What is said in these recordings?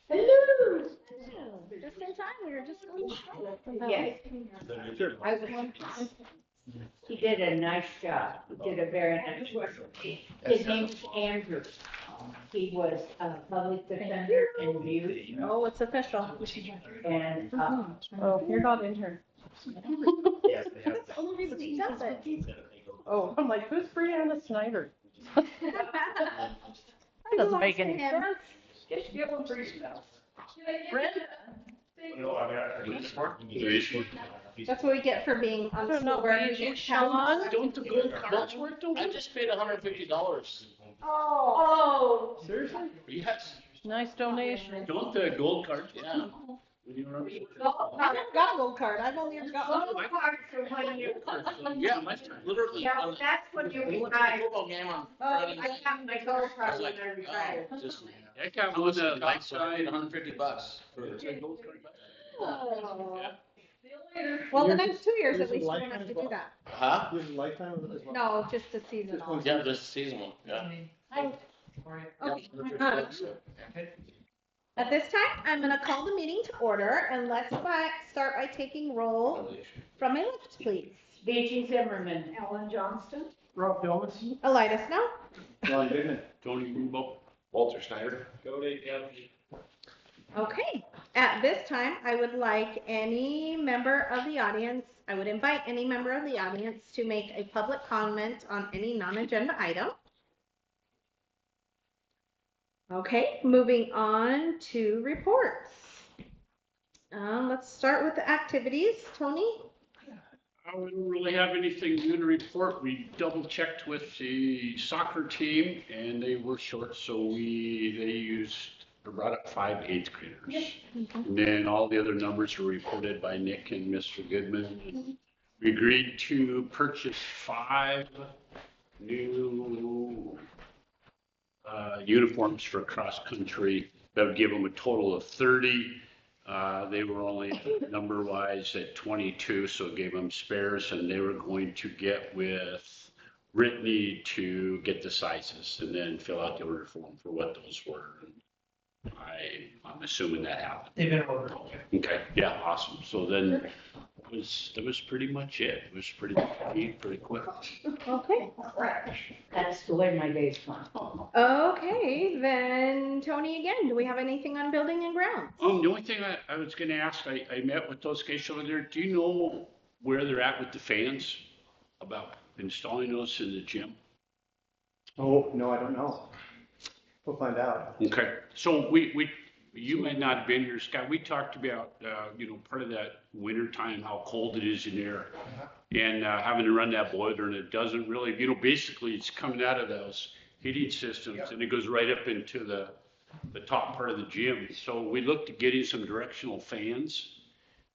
Hello. Just in time, we were just going. Yes. I was, he did a nice job. He did a very nice job. His name is Andrew. He was a public defender in Butte. Oh, it's official. And, Oh, you're not intern. Yes, they have. That's the only reason he does it. Oh, I'm like, who's Brianna Snyder? That doesn't make any sense. Just give them free stuff. Brenda? No, I mean, That's what we get for being on don't know, school board. Angie, It Sean? counts. Don't the gold cards work? I just paid $150. Oh. Seriously? Yes. Nice donation. Don't the gold cards? Yeah. When you were on- I haven't got a gold card. I've only ever got one. Little cards for when you. Yeah, my time, literally. Yeah, that's when you We went to the retire. football game on Oh, Friday I night. got my gold I card was when like, I retired. oh, just. I got one of the lakeside. $150 for a gold card. Oh. Yeah. Well, the next 2 years at least you won't have to do that. Huh? You have a lifetime as well? No, just the seasonal. Yeah, this is season one, yeah. Okay. At this time, I'm gonna call the meeting to order and let's start by taking roll from my left, please. B.G. Zimmerman. Ellen Johnston. Rob Dillman. Elias, no? Ron Goodman. Tony Rubo. Walter Snyder. Okay. At this time, I would like any member of the audience, I would invite any member of the audience to make a public comment on any non-agenda item. Okay, moving on to reports. Let's start with the activities. Tony? I don't really have anything new to report. We double checked with the soccer team and they were short, so they brought up 5 8th graders. And then all the other numbers were reported by Nick and Mr. Goodman. And we agreed to purchase 5 new uniforms for cross country. That would give them a total of 30. They were only number wise at 22, so it gave them spares, and they were going to get with Brittany to get the sizes and then fill out the order form for what those were. I'm assuming that happened. They've been ordered. Okay, yeah, awesome. So then that was pretty much it. It was pretty neat, pretty quick. Okay. That's the way my day's gone. Okay, then Tony again, do we have anything on building and grounds? The only thing I was gonna ask, I met with those guys over there. Do you know where they're at with the fans about installing those in the gym? Oh, no, I don't know. We'll find out. Okay, so you might not have been here, Scott. We talked about, part of that winter time, how cold it is in there. And having to run that boiler, and it doesn't really, basically it's coming out of those heating systems and it goes right up into the top part of the gym. So we looked at getting some directional fans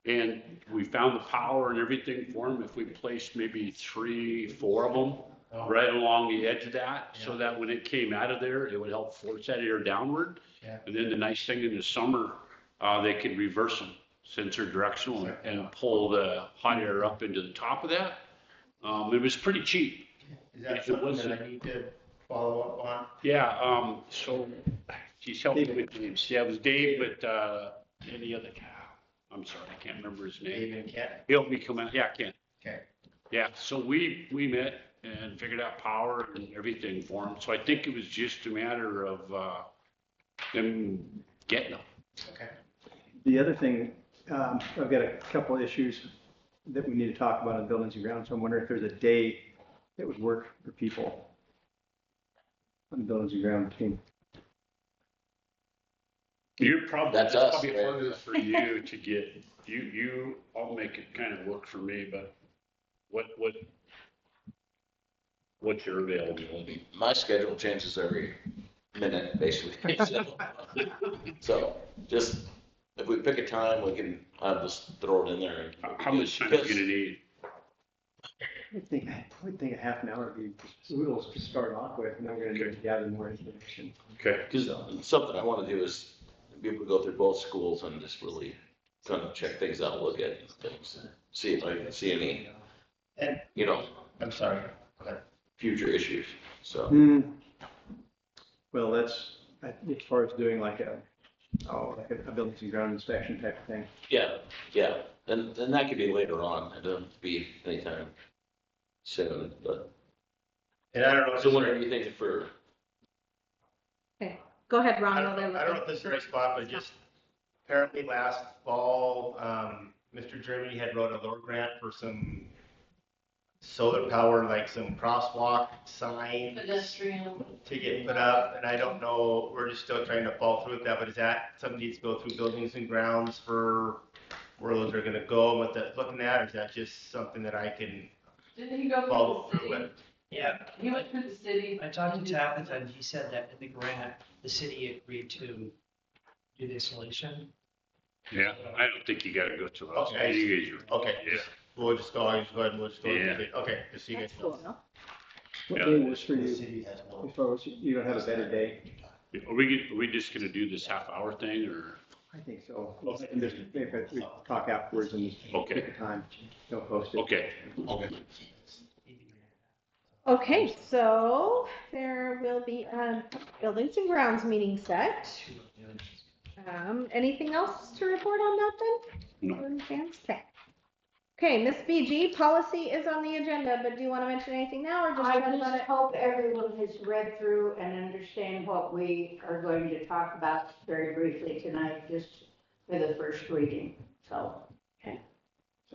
and we found the power and everything for them. If we placed maybe 3, 4 of them right along the edge of that, so that when it came out of there, it would help force that air downward. Yeah. And then the nice thing in the summer, they could reverse them since they're directional and pull the hot air up into the top of that. It was pretty cheap. Is that If it something wasn't- that I need to follow up on? Yeah, so she's helping me with names. Yeah, it was Dave, but any other guy, I'm sorry, I can't remember his name. Dave and Ken? He helped me come out, yeah, Ken. Okay. Yeah, so we met and figured out power and everything for him. So I think it was just a matter of them getting them. Okay. The other thing, I've got a couple of issues that we need to talk about in buildings and grounds. So I'm wondering if there's a day that would work for people on the buildings and ground team. That's us, probably right? harder for you to get, I'll make it kind of work for me, but what's your availability? My schedule changes every minute, basically. So just, if we pick a time, I'll just throw it in there. How much time are you gonna need? I would think a half an hour would be oodles to start off with, and then we're gonna need to gather more information. Okay. Because something I want to do is be able to go through both schools and just really kind of check things out, look at things, see if I can see any, And I'm sorry. Go ahead. future issues. So, Well, as far as doing like a buildings and ground inspection type of thing. Yeah, and that could be later on, it doesn't have to be anytime soon, but, And I don't know if so this what is are you thinking for, Go ahead, Ron. I while don't they're know if looking. this is the right spot, but just apparently last fall, Mr. Germany had wrote a lower grant for some solar power, like some crosswalk signs Pedestrian. to get put up, and I don't know, we're just still trying to follow through with that, but is that something needs to go through buildings and grounds for where those are gonna go and what that's looking at, or is that just something that I can Didn't he go follow through through the city? with? Yeah, He went through the city. I talked to Tabitha and he said that in the grant, the city agreed to do the installation. Yeah, I don't think you gotta go to us. Okay. You guys are- Okay, Yeah. we'll just go ahead and we'll just go. Yeah. Okay, just so you guys That's know. cool, no? What Yeah. day was for The you? city has no. As far as you don't have a better day? Are we just gonna do this half hour thing or? I think so. And just, maybe we talk afterwards and Okay. pick a time. Don't post it. Okay. Okay, so there will be a buildings and grounds meeting set. Anything else to report on that then? No. Okay. Okay, Miss BG, policy is on the agenda, but do you want to mention anything now or just I chat about just it? hope everyone has read through and understand what we are going to talk about very briefly tonight, just for the first reading, so. Okay.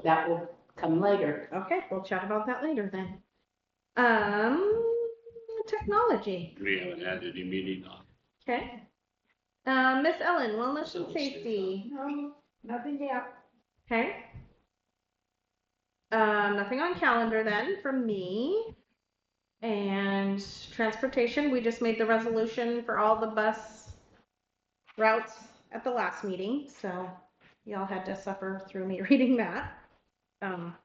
That will come later. Okay, we'll chat about that later then. Technology, We haven't had any meeting on. okay. Miss Ellen, wellness and safety, Nothing yet. okay. Nothing on calendar then from me. And transportation, we just made the resolution for all the bus routes at the last meeting, so y'all had to suffer through me reading that.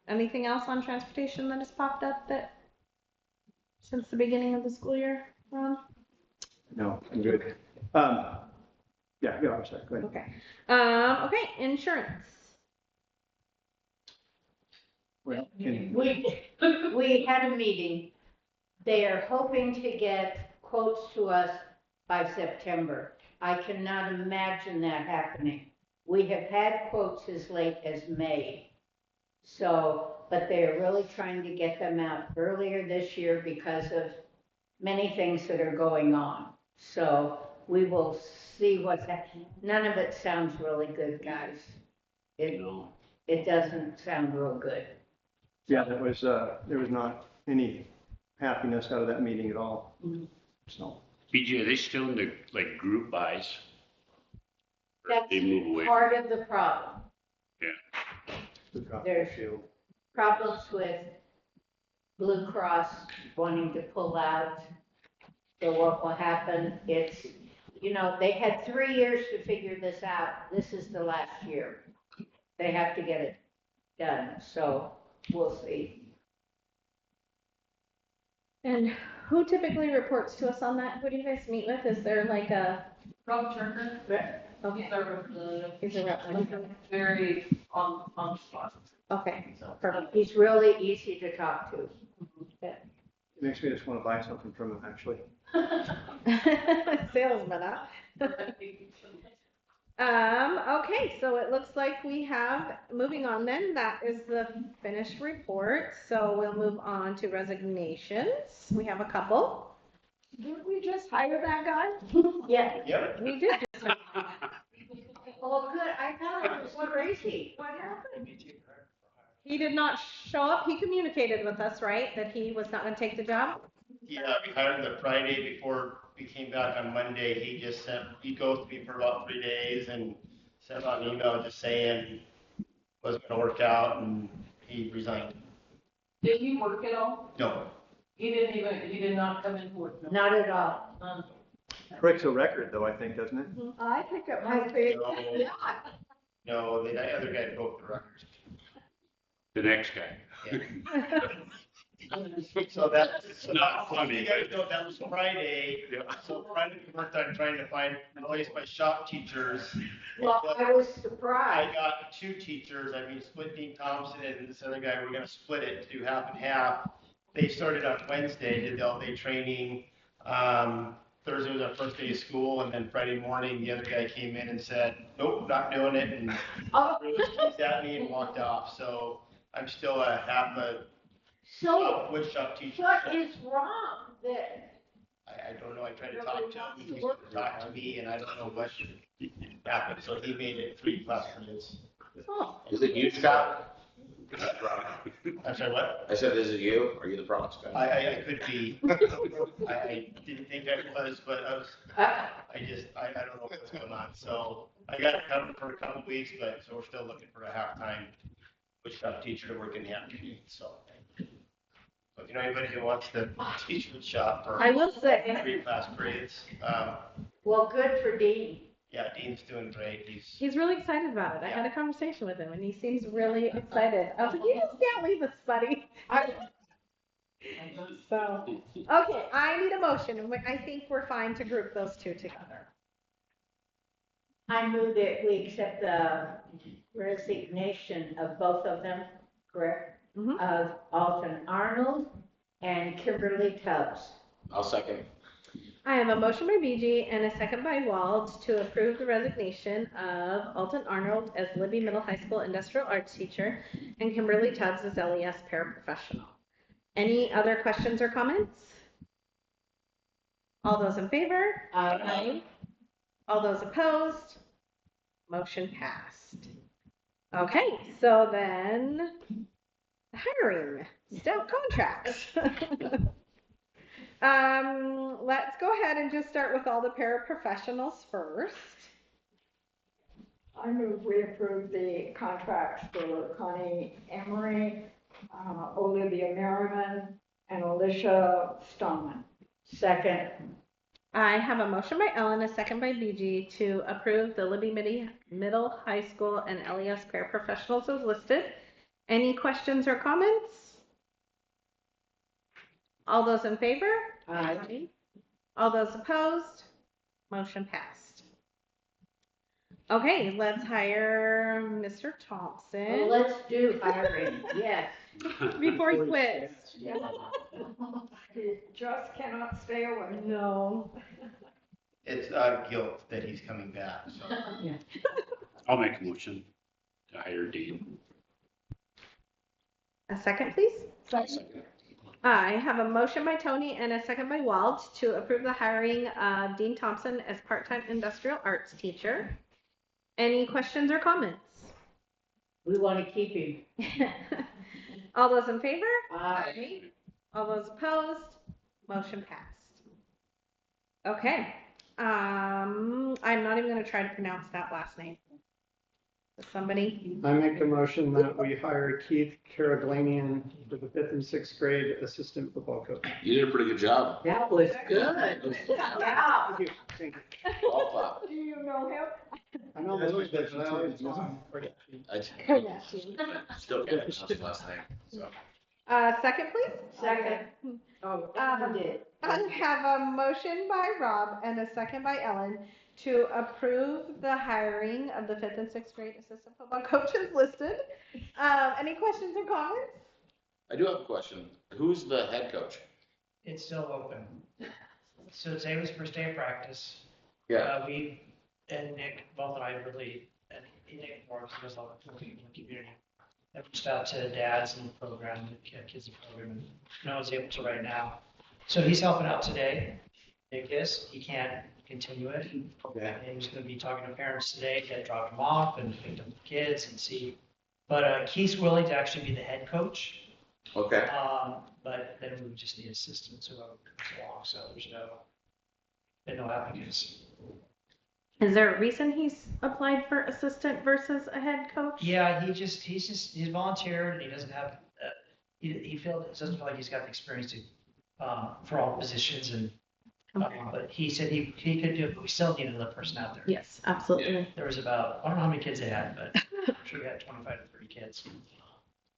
Anything else on transportation that has popped up that since the beginning of the school year? No, I'm good. Yeah, I'm sorry, go ahead. Okay. Okay, insurance. Well, can, We had a meeting. They are hoping to get quotes to us by September. I cannot imagine that happening. We have had quotes as late as May. So, but they are really trying to get them out earlier this year because of many things that are going on. So we will see what's happening. None of it sounds really good, guys. It doesn't sound real good. yeah, there was not any happiness out of that meeting at all. Mhm. So, BJ, are they still in the, like, group buys? Or That's they move away? part of the problem. we've got There's- issue. Problems with Blue Cross wanting to pull out. So what will happen, it's, they had 3 years to figure this out. This is the last year. They have to get it done, so we'll see. And who typically reports to us on that? Who do you guys meet with? Is there like a, Rob Turner, okay, he's our representative. he's a representative? Very on spot. Okay, So, perfect. He's really easy to talk to. It makes me just want to buy something from him, actually. Salesman, huh? Okay, so it looks like we have, moving on then, that is the finished report. So we'll move on to resignations. We have a couple. Didn't we just hire that guy? Yeah. Yep. We did. Oh, good, I thought it was crazy. What happened? He did not show up. He communicated with us, right, that he was not gonna take the job? Yeah, we hired him the Friday before we came back on Monday. He ghosted me for about 3 days and sent out an email just saying wasn't gonna work out and he resigned. Did he work at all? No, He did not come in for it. No. Not at all. Breaks a record though, I think, doesn't it? I think it might be. no, the other guy broke the record. The next guy. So that's Not funny, You guys but- know that was Friday. Yeah. So Friday we worked on trying to replace my shop teachers. Well, I was I surprised. got 2 teachers, split Dean Thompson and this other guy, we're gonna split it to do half and half. They started on Wednesday, did all day training. Thursday was our first day of school, and then Friday morning, the other guy came in and said, nope, not doing it, and Oh, threw his keys at me and walked off. So I'm still a half a so wood shop teacher. what is wrong that, I don't know. I tried to talk to him. He wouldn't talk to me, and I don't know what happened. So he made it 3 class periods. oh, Is it you, Scott? I'm sorry, what? I said, is it you? Are you the problem, Scott? I could be. I didn't think I was, but I was. I don't know what's going on. So I got it covered for a couple weeks, but so we're still looking for a half-time wood shop teacher to work in the afternoon. So if you know anybody who wants to teach wood shop for I will say, 3 class periods, well, good for Dean. yeah, Dean's doing great. he's really excited about it. I had a conversation with him and he seems really excited. I was like, you just can't leave us, buddy. So, okay, I need a motion. I think we're fine to group those two together. I move that we accept the resignation of both of them, correct? Mhm. Of Alton Arnold and Kimberly Tubbs. I'll second. I have a motion by BG and a second by Wald to approve the resignation of Alton Arnold as Libby Middle High School Industrial Arts teacher and Kimberly Tubbs as LES paraprofessional. Any other questions or comments? All those in favor? Aye. All those opposed? Motion passed. Okay, so then hiring, staff contracts. Let's go ahead and just start with all the paraprofessionals first. I move we approve the contracts for Connie Emery, Olivia Merriman, and Alicia Stoneman. Second. I have a motion by Ellen, a second by BG to approve the Libby Middle High School and LES paraprofessionals as listed. Any questions or comments? All those in favor? Aye. All those opposed? Motion passed. Okay, let's hire Mr. Well, Thompson let's do hiring, yes. before he quits. He just cannot stay away. No. It's guilt that he's coming back. So. I'll make a motion to hire Dean. A second, please. Second. I have a motion by Tony and a second by Wald to approve the hiring of Dean Thompson as part-time industrial arts teacher. Any questions or comments? We want to keep him. All those in favor? Aye. All those opposed? Motion passed. Okay. I'm not even going to try to pronounce that last name. Somebody? I make a motion that we hire Keith Karaglanian for the 5th and 6th grade assistant football coach. You did a pretty good job. That was good. Yeah. Thank you. Thank you. All clap. Do you know him? I know this was I still can't pronounce his last name. So. Second, please. Second. Oh, you did. I have a motion by Rob and a second by Ellen to approve the hiring of the 5th and 6th grade assistant football coaches listed. Any questions or comments? I do have a question. Who's the head coach? It's still open. So today was first day of practice. Yeah. We, and Nick, both and I really, and Nick more, because he does a lot of working in the community. I reached out to dads in the program, kids in the program, and no one's able to right now. So he's helping out today. Nick is, he can't continue it. Okay. And he's gonna be talking to parents today, to drop them off and pick up the kids and see. But Keith's willing to actually be the head coach. Okay. But then we just need assistants who comes along, so there's no applicants. Is there a reason he's applied for assistant versus a head coach? Yeah, he's volunteered and he doesn't have, doesn't feel like he's got the experience to, for all positions and, Okay. but he said he could do it, but we still need another person out there. Yes, absolutely. There was about, I don't know how many kids they had, but I'm sure we had 25 to 30 kids.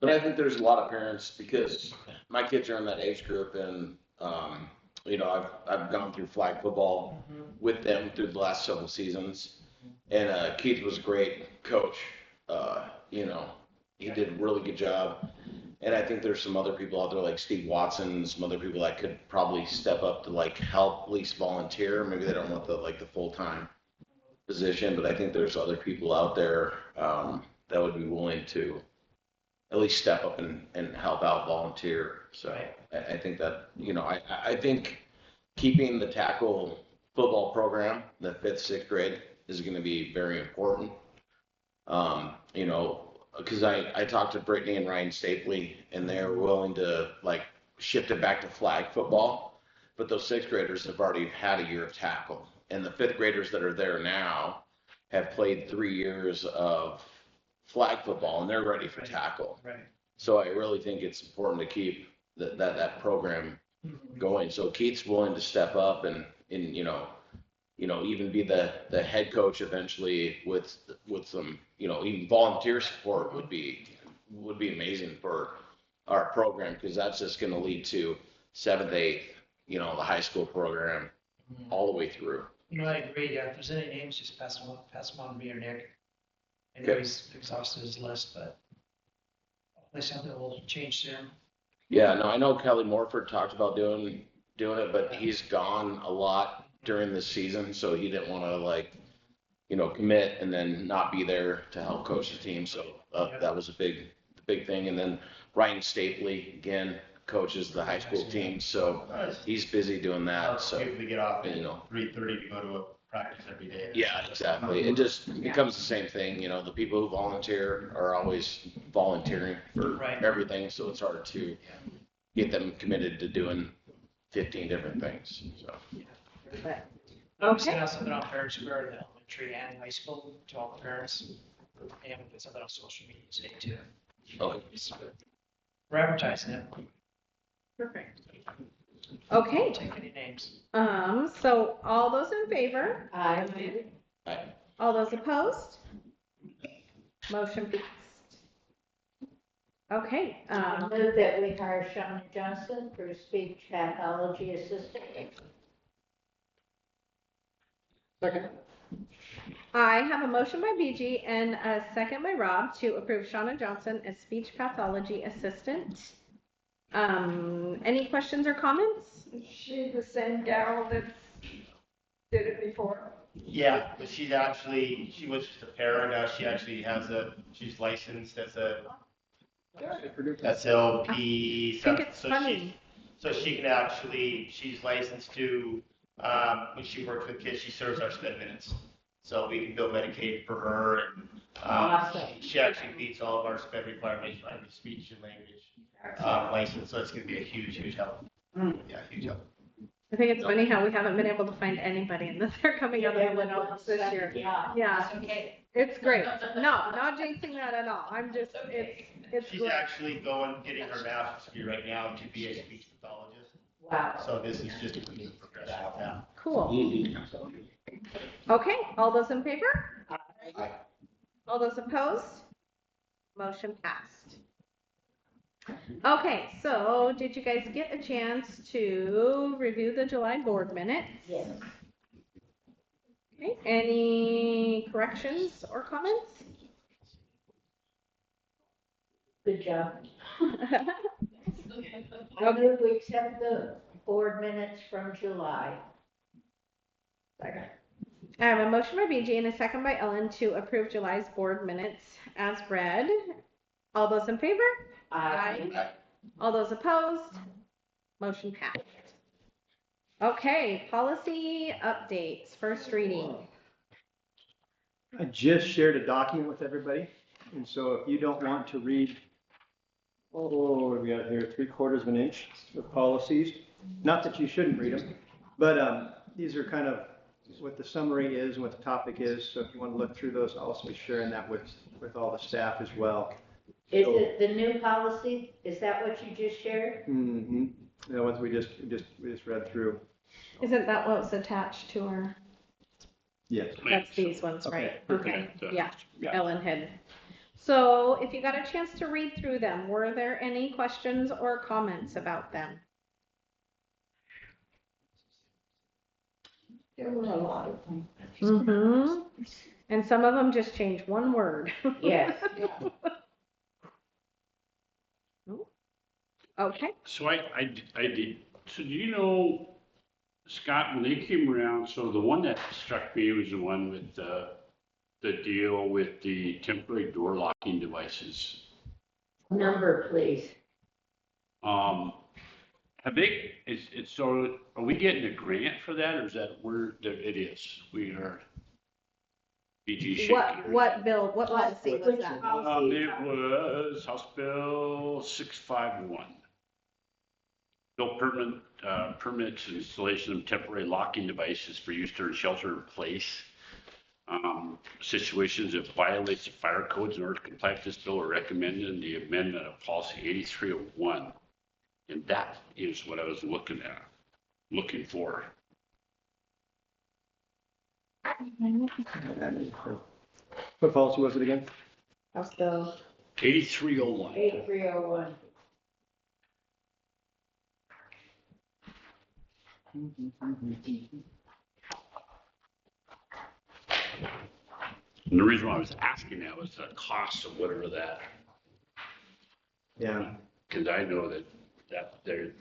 But I think there's a lot of parents because my kids are in that age group and, you know, I've gone through flag football with them through the last several seasons. And Keith was a great coach. You know, he did a really good job. And I think there's some other people out there like Steve Watson, some other people that could probably step up to like help, at least volunteer. Maybe they don't want the full-time position, but I think there's other people out there that would be willing to at least step up and help out, volunteer. So I think that, I think keeping the tackle football program, the 5th, 6th grade, is going to be very important. Because I talked to Brittany and Ryan Stapley, and they're willing to like shift it back to flag football, but those 6th graders have already had a year of tackle, and the 5th graders that are there now have played 3 years of flag football, and they're ready for tackle. Right. So I really think it's important to keep that program going. So Keith's willing to step up and even be the head coach eventually with some, even volunteer support would be amazing for our program, because that's just going to lead to 7th, 8th, the high school program all the way through. I agree. Yeah, if there's any names, just pass them on to me or Nick. I know Okay. he's exhausted his list, but hopefully something will change soon. Yeah, no, I know Kelly Morford talked about doing it, but he's gone a lot during this season, so he didn't want to commit and then not be there to help coach the team. So that was a big thing. And then Ryan Stapley again coaches the high school team, so he's busy doing that. So People to get off at 3:30 to go to a practice every day. yeah, exactly. It just becomes the same thing. The people who volunteer are always volunteering for Right. everything, so it's hard to get them committed to doing 15 different things. So. I'm sending out something on Parents Square, the elementary and high school, to all the parents. And we put something on social media today too. Okay. We're advertising it. Perfect. Okay, Don't take any names. so all those in favor? I, All those opposed? Motion passed. Okay, move that we hire Shauna Johnson for speech pathology assistant. Second. I have a motion by BG and a second by Rob to approve Shauna Johnson as speech pathology assistant. Any questions or comments? Is she the same gal that did it before? Yeah, but she was just a para. Now she's licensed as a SLP. I think it's so funny. she can she's licensed to, when she works with kids, she serves our sped minutes. So we can bill Medicaid for her, and Awesome. she actually meets all of our sped requirements, like speech and language license. So it's going to be a huge help. Yeah, huge help. I think it's funny how we haven't been able to find anybody and that they're coming out of the woodworks this year. Yeah. Yeah, Okay. it's great. No, not jinxing that at all. I'm just, it's She's great. actually getting her master's degree right now to be a speech pathologist. Wow. So this is just a progression of that. Cool. Okay, all those in favor? Aye. All those opposed? Motion passed. Okay, so did you guys get a chance to review the July board minutes? Yes. Okay, any corrections or comments? Good job. I move we accept the board minutes from July. I have a motion by BG and a second by Ellen to approve July's board minutes as read. All those in favor? Aye. All those opposed? Motion passed. Okay, policy updates, first reading. I just shared a document with everybody, and so if you don't want to read, what do we got here, 3/4 of an inch of policies, not that you shouldn't read them, but these are kind of what the summary is and what the topic is, so if you want to look through those, I'll also be sharing that with all the staff as well. Is it the new policy? Is that what you just shared? Mm-hmm. The ones we just read through. Isn't that what was attached to our, Yes. that's these ones, right? Okay, yeah, Yeah. Ellen had. So if you got a chance to read through them, were there any questions or comments about them? There were a lot of them. Mm-hmm. And some of them just changed one word. Yes. Okay. So I did, so do you know, Scott, when they came around, so the one that struck me was the one with the deal with the temporary door locking devices. Number, please. Have they, it's, so are we getting a grant for that or is that where it is? We are. BG shaking. What bill, what policy was that? It was House Bill 651. Bill permits installation of temporary locking devices for use during shelter in place. Situations that violates the fire codes in order to comply with this bill are recommended in the amendment of policy 8301. And that is what I was looking for. What policy was it again? House Bill. 8301. 8301. And the reason why I was asking that was the cost of whatever that, Yeah. because I know that there,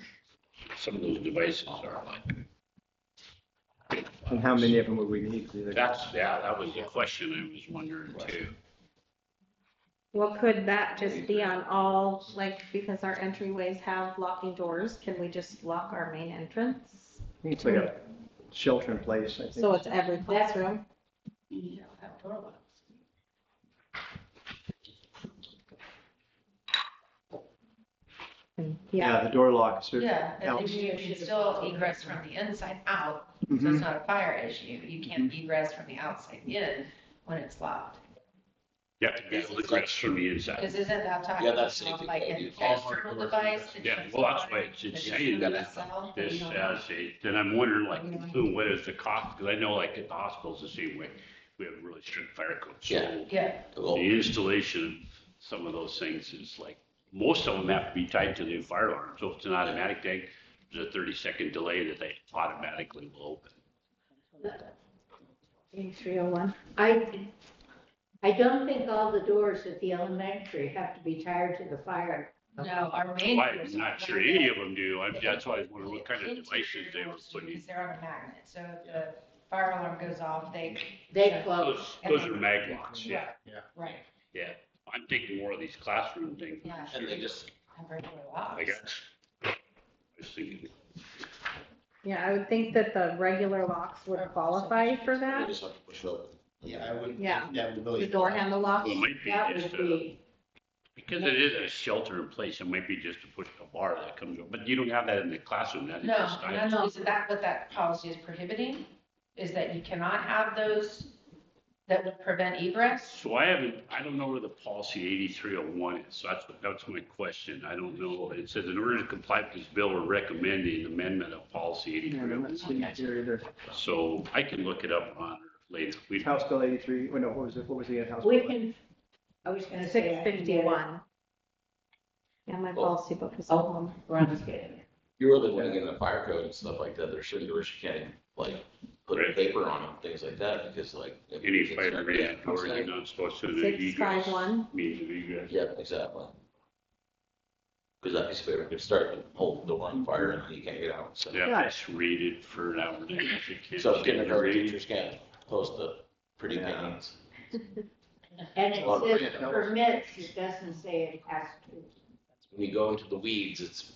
some of those devices are like. And how many of them would we need? That was the question I was wondering too. Well, could that just be on all, like, because our entryways have locking doors, can we just lock our main entrance? It's like a shelter in place, I think. So it's every classroom? Yeah, the door locks are Yeah, out. and you can still egress from the inside out, so Mhm. it's not a fire issue. You can't egress from the outside in when it's locked. Yeah, egress from the inside. Because isn't that talking Yeah, that's about safety like code. an You can't- external device? that Yeah, you well, that's can why it's that you saying can that sell? this You know? as a, then I'm wondering like, what is the cost? Because I know like at the hospitals the same way, we have really strict fire codes. So Yeah. Yeah, Well, the installation of some of those things is like, most of them have to be tied to the fire alarm. So if it's an automatic thing, there's a 30-second delay that they automatically will open. 8301. I don't think all the doors at the elementary have to be tied to the fire. no, our main. Well, I'm not sure any of them do. That's why I was wondering what kind of devices they were putting. Because they're on a magnet, so if the fire alarm goes off, they close. Those are mag locks, yeah. Right, Yeah, I'm thinking more of these classroom things. yeah. And they just, Have regular locks. I guess. I was thinking, Yeah, I would think that the regular locks would qualify for they that. just have to push it open. Yeah, I would. Yeah. That would The really. door handle locks. well, it might be That just would be, because it is a shelter in place, it might be just to push a bar that comes up, but you don't have that in the classroom, that is No, just. no, isn't that what that policy is prohibiting? Is that you cannot have those that would prevent egress? So I don't know where the policy 8301 is, so that's my question, I don't know. It says in order to comply with this bill, we're recommending amendment of policy Yeah, I'm 8301. not seeing it here either. So I can look it up on later. House Bill 83, no, what was it, what was the House we Bill? can, I was gonna say. I can get it. 651. Yeah, my policy book is Oh, home. Ron's getting it. You really want to get in the fire code and stuff like that. There's certain doors you can't like put a paper on them, things like that, because like. if Any it's fire not- rated yeah, door, you're exactly. not supposed to egress, 651. means of egress. Yeah, exactly. Because that piece of paper could start to hold the door on fire and you can't get out, so. Yeah, it's rated for an hour and a half. You can't So change the kindergarten rating. teachers can't post the pretty Yeah. paintings. And it Well, says yeah. permits, it doesn't say it has to. When you go into the weeds, it's,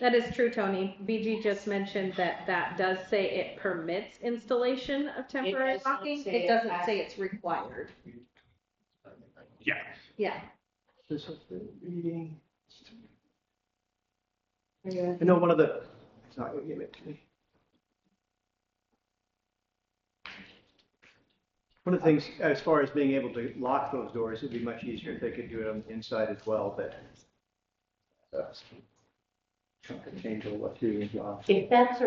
That is true, Tony. BG just mentioned that that does say it permits installation of temporary does not locking. say It it doesn't has say to. it's required. Yeah, Yeah. This is the reading. I know one of the, it's not going to give it to me. One of the things, as far as being able to lock those doors, it'd be much easier if they could do it on the inside as well, but. Chunk of change will what you. If that's a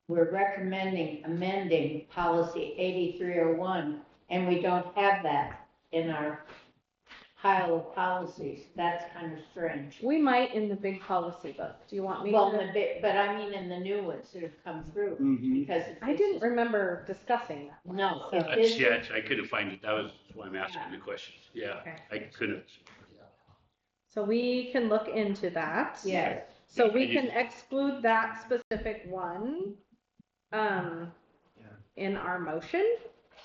we're recommending amending policy 8301, and we don't have that in our pile of policies, that's kind of strange. We might in the big policy book. Do you want me Well, to? but I mean in the new ones that have come through, Mm-hmm. because. I didn't remember discussing that. No, So- if this that's, I couldn't find it. That was why I'm asking the questions. Yeah, Okay. I couldn't. So we can look into that. Yes. So we can exclude that specific one, in our motion.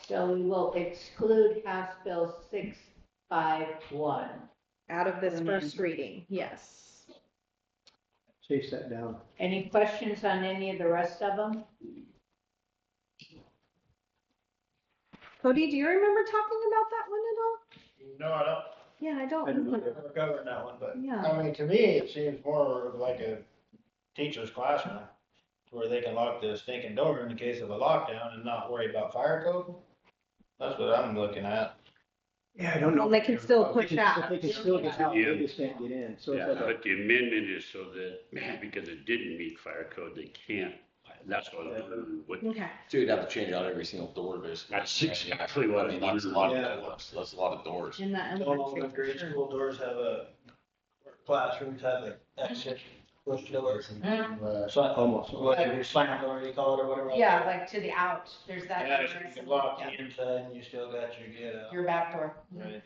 So we will exclude House Bill 651. Out of this first reading, yes. Chase that down. Any questions on any of the rest of them? Cody, do you remember talking about that one at all? No, I don't. Yeah, I don't. I don't remember. Never covered that one, but Yeah. I mean, to me, it seems more like a teacher's classroom where they can lock the stinking door in the case of a lockdown and not worry about fire code. That's what I'm looking at. Yeah, I don't know. Well, they can still push They out. can still get out, Yeah. they just can't get in, so Yeah, it's like but the amendment is so that, because it didn't meet fire code, they can't. That's what, Okay. So you'd have to change out every single door, basically. That's exactly what I mean, that's a lot of, that's a lot of doors. In that All elementary. the grade sure. school doors have classrooms have a exit push doors. So almost. whatever slam door you call it or whatever. Yeah, like to the out, there's that. Yeah, so you can lock Yeah. the inside and you still got your get out. Your back door. Right.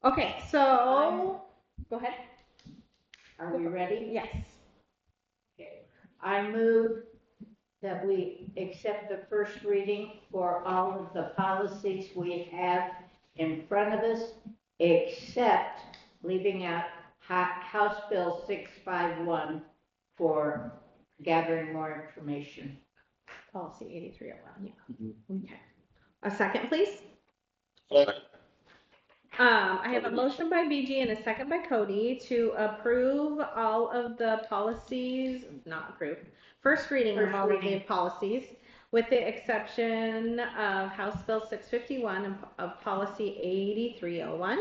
Okay, so, go ahead. Are we ready? Yes. Okay. I move that we accept the first reading for all of the policies we have in front of us, except leaving out House Bill 651 for gathering more information. Policy 8301, yeah. Okay. A second, please. I have a motion by BG and a second by Cody to approve all of the policies, not approve, first reading of First all of the reading. policies, with the exception of House Bill 651 and of policy 8301.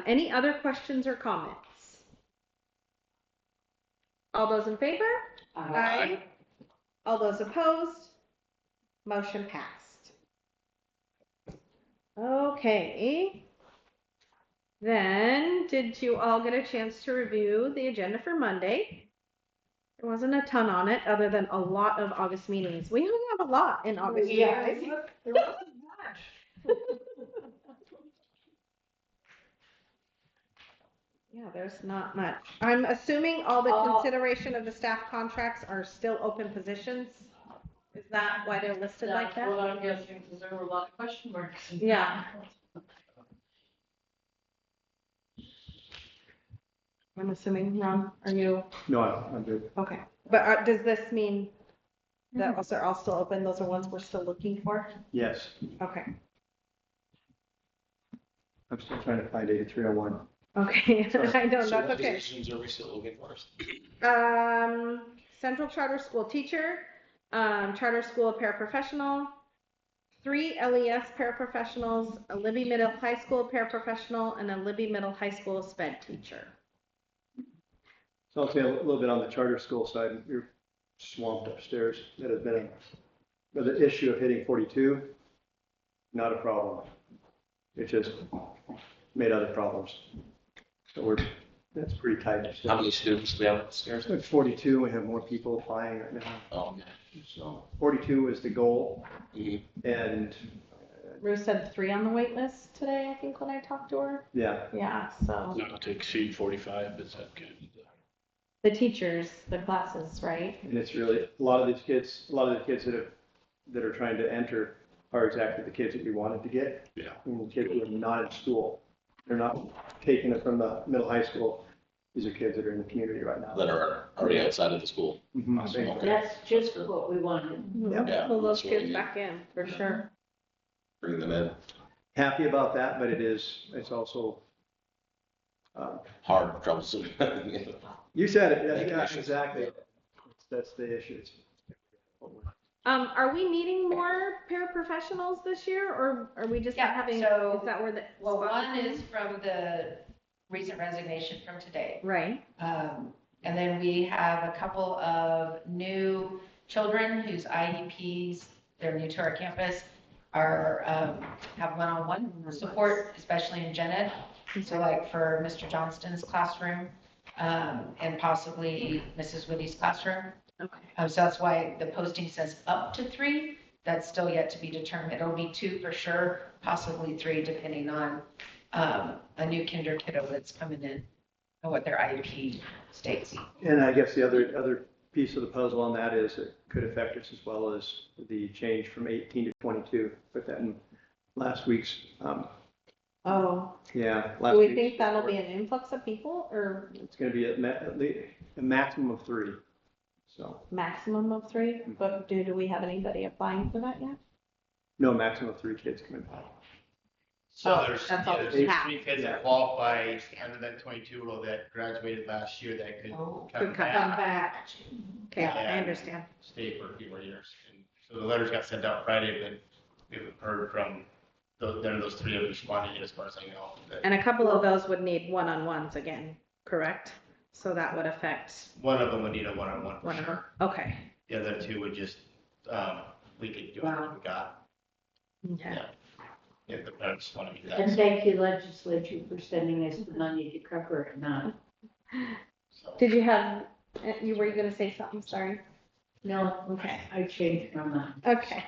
Any other questions or comments? All those in favor? Aye. All those opposed? Motion passed. Okay. Then, did you all get a chance to review the agenda for Monday? There wasn't a ton on it, other than a lot of August meetings. We don't have a lot in August. Yeah. guys. There wasn't much. Yeah, there's not much. I'm assuming all the consideration of the staff contracts are still open positions? Is that why they're listed like That's what that? I'm guessing, because there were a lot of question marks. Yeah. I'm assuming, Ron, are you, No, I'm good. okay. But does this mean that those are all still open? Those are ones we're still looking for? Yes, Okay. I'm still trying to find 8301. Okay, I know, So that's what okay. positions are we still looking for? Central Charter School teacher, Charter School paraprofessional, 3 LES paraprofessionals, a Libby Middle High School paraprofessional, and a Libby Middle High School sped teacher. So I'll say a little bit on the charter school side, you're swamped upstairs. That has been the issue of hitting 42, not a problem. It just made other problems. So that's pretty tight How upstairs. many students do we have upstairs? At 42, we have more people applying right now. Oh, okay. So 42 is the goal, Mhm. and Ruth said 3 on the wait list today, I think, when I talked to her. yeah, Yeah, so not to exceed 45, is that kind of the teachers, the classes, right? and it's really a lot of the kids that are trying to enter are exactly the kids that we wanted to get. Yeah. And the kids who are not in school, they're not taking it from the middle high school. These are kids that are in the community right now. That are already outside of the school. Mhm. Awesome, okay. That's just what we wanted. Yeah, Pull those that's what we kids need. back in, for sure. Bring them in. Happy about that, but it's also, Hard, troublesome. you said it, Thank you, yeah, Commissioner. exactly. That's the issue. Are we needing more paraprofessionals this year, or are we just not Yeah, having, so- is that where the? Well, one is from the recent resignation from today. Right, And then we have a couple of new children whose IEPs, they're new to our campus, are, have one-on-one support, especially in gen ed. So like for Mr. Johnston's classroom, and possibly Mrs. Witty's classroom. okay. So that's why the posting says up to 3. That's still yet to be determined. It'll be 2 for sure, possibly 3, depending on a new kinder kiddo that's coming in and what their IEP states. And I guess the other piece of the puzzle on that is it could affect us as well as the change from 18 to 22. Put that in last week's, Oh, yeah. do last we week's think that'll report. be an influx of people or It's going to be a maximum of 3. So maximum of 3? But do we have anybody applying for that yet? no, maximum of 3 kids coming back. So Oh, there's, that's yeah, all there's we have. 3 kids that qualify under that 22 rule that graduated last year that could Oh, come could come back, back. Okay, I Yeah. understand. stay for a few more years. And so the letters got sent out Friday, but we haven't heard from those 3 have responded yet, as far as I know. But And a couple of those would need one-on-ones again, correct? So that would affect one of them would need a one-on-one for one of them. sure. Okay. The other 2 would just, we could do what we got. Okay. Yeah. If the parents want to do And that. thank you, legislature, for sending us the money to cover it now. So, Did you have, were you gonna say something? Sorry. No, Okay. I changed my mind. Okay.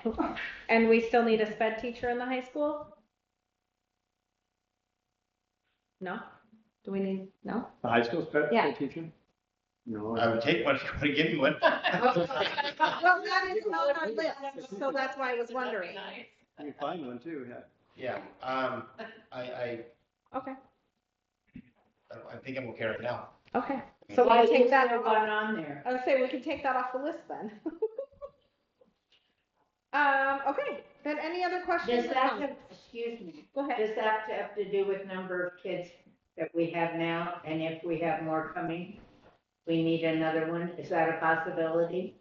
And we still need a sped teacher in the high school? No? Do we need, no? The high school sped Yeah. teacher? No. I would take one if you want to give me one. Well, that is not on list, so that's why I was wondering. You can find one too, yeah. Yeah, I Okay, think I'm okay right now. okay. So Why we'll take is that there off. one on there? I would say we can take that off the list then. Okay, then any other questions? Does or that comments? have, excuse me, Go ahead. does that have to do with number of kids that we have now? And if we have more coming, we need another one? Is that a possibility?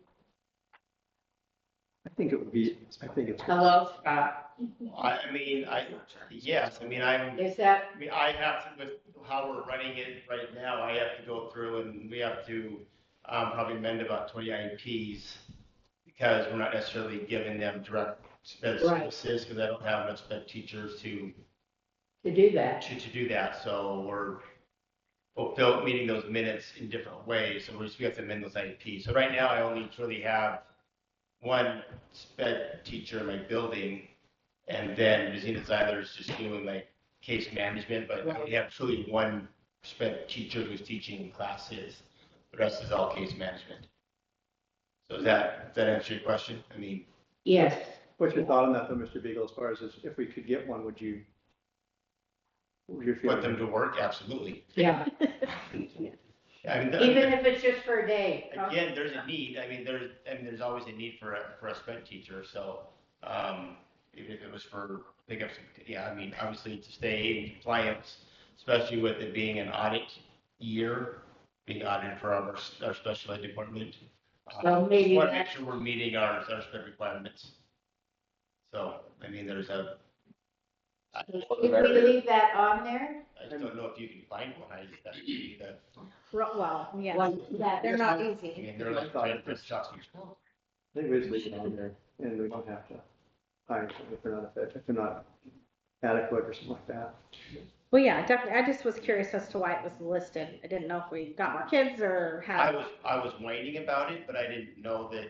I think it would be, I think it's, Hello, Scott. Yes, Is that, I have to, with how we're running it right now, I have to go through and we have to, probably amend about 20 IEPs because we're not necessarily giving them direct sped Right. services because I don't have enough sped teachers to do that? to do that. So we're meeting those minutes in different ways. So we have to amend those IEPs. So right now I only truly have one sped teacher in my building, and then Rosina Zeiler is just doing like case management, but I only have truly one sped teacher who's teaching classes. The rest is all case management. So does that answer your question? I mean, Yes. what's your thought on that though, Mr. Beagle, as far as if we could get one, would you? What would your put them feeling? to work, absolutely. Yeah. I mean, Even if it's just for a day. again, there's a need. There's always a need for a sped teacher. So, even if it was for pick up some, obviously to stay in compliance, especially with it being an audit year, being audited for our special ed department. So maybe want to make that- sure we're meeting our sped requirements. So, there's a. If we leave that on there? I just don't know if you can find one. I just have to be the. Well, yeah, One that- they're not easy. They're like trying to shots. I think we just leave it on there and we don't have to hire them if they're not adequate or something like that. Well, yeah, definitely. I just was curious as to why it was listed. I didn't know if we got more kids or had. I was whining about it, but I didn't know that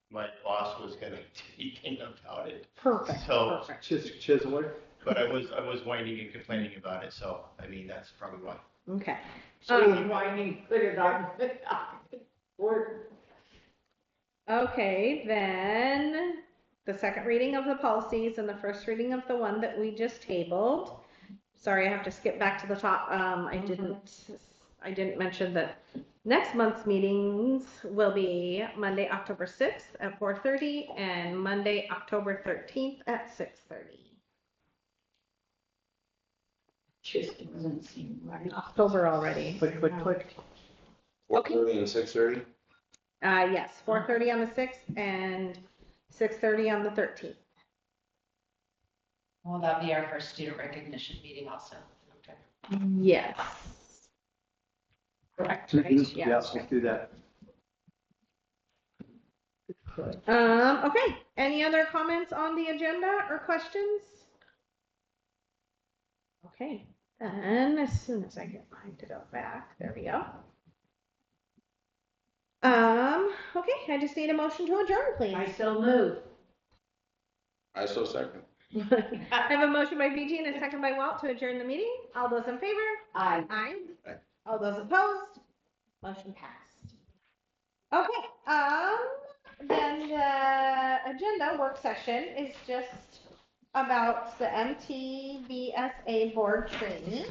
my boss was gonna do anything about it. Perfect, So- perfect. Chiseler? But I was whining and complaining about it, so, that's probably why. Okay. So you're whining, put it on. Or, Okay, then the second reading of the policies and the first reading of the one that we just tabled. Sorry, I have to skip back to the top. I didn't mention that next month's meetings will be Monday, October 6th at 4:30 and Monday, October 13th at 6:30. just doesn't seem right. October already. Click, click, click. 4:30 and 6:30? Yes, 4:30 on the 6th and 6:30 on the 13th. Well, that'll be our first student recognition meeting also. Okay. Yes. Correct, right? Mhm. Yeah, Yeah, that's let's do that. Okay, any other comments on the agenda or questions? Okay, then as soon as I get mine to go back, there we go. Okay, I just need a motion to adjourn, please. I so move. I so second. I have a motion by VG and a second by Walt to adjourn the meeting. All those in favor? Aye. Aye. Aye. All those opposed? Motion passed. Okay, then the agenda work session is just about the MTVSA board training.